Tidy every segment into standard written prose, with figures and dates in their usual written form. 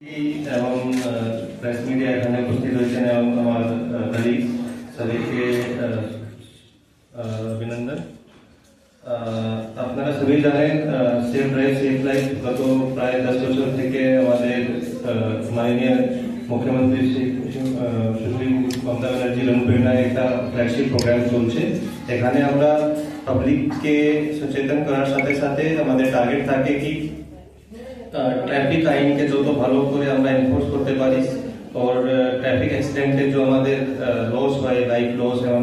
এবং press media এখানে উপস্থিত হয়েছেন এবং আমার কলিগ সবাইকে অভিনন্দন। আপনারা সবাই জানেন সেফ ড্রাইভ সেফ লাইফ গত প্রায় 10 বছর থেকে আমাদের মাননীয় মুখ্যমন্ত্রী সুশ্রী মমতা ব্যানার্জির অনুপ্রেরণায় একটা ফ্ল্যাগশিপ প্রোগ্রাম চলছে। এখানে আমরা পাবলিককে সচেতন করার সাথে সাথে আমাদের টার্গেট থাকে কি ट्रैफिक आइन के जो तो ভালো করে আমরা এনফোর্স করতে পারি और ट्रैफिक एक्सीडेंट जो আমাদের লস হয় লাইফ লস এবং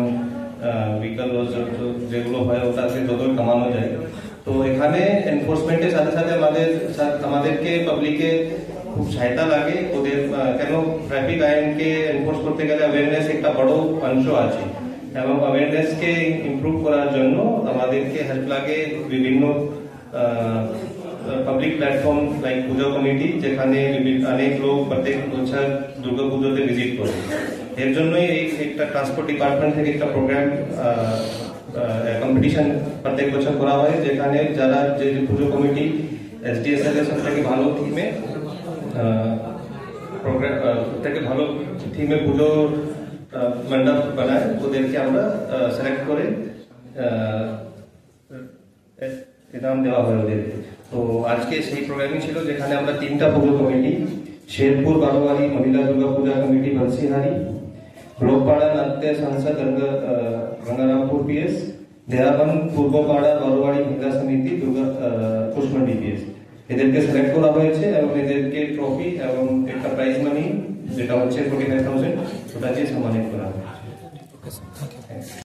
ভেহিকল লস যেগুলো হয় ওটাকে যত কমানো যায়। তো এখানে এনফোর্সমেন্টের সাথে সাথে আমাদেরকে পাবলিকে খুব সহায়তা লাগে ওদের কেন ট্রাফিক আইনকে এনফোর্স করতে গেলে অ্যাওয়ারনেস একটা বড় অংশ আছে এবং অ্যাওয়ারনেসকে ইমপ্রুভ করার জন্য আমাদেরকে হেল্প লাগে বিভিন্ন पब्लिक प्लेटफॉर्म लाइक पूजा कमिटी যেখানে অনেক লোক প্রত্যেক বছর দুর্গা পূজাতে ভিজিট করে। এর জন্যই একটা ট্রান্সপোর্ট ডিপার্টমেন্ট থেকে একটা প্রোগ্রাম কম্পিটিশন প্রত্যেক বছর করা হয় যেখানে যারা যে পুজো কমিটি এসডিএসএল এর থেকে ভালো থিমে প্রোগ্রাম থেকে ভালো থিমে পুজো মণ্ডপ বানায় ওদেরকে আমরা সিলেক্ট করে ইনাম দেওয়া হয় ওদেরকে। তো আজকে সেই প্রোগ্রামই ছিল যেখানে আমরা তিনটা পুজো কমিটি শেরপুর বারোয়ারি মহিলা দুর্গা পূজা কমিটি বংশীহারি ব্লকপাড়া নাট্য সংসদ গঙ্গারামপুর পিএস দেহাবন পূর্বপাড়া বারোয়ারি মহিলা সমিতি দুর্গা কুশমন্ডি পিএস এদেরকে সিলেক্ট করা হয়েছে এবং এদেরকে ট্রফি এবং একটা প্রাইজ মানি যেটা হচ্ছে 45,000 ওটা দিয়ে সম্মানিত করা হয়েছে।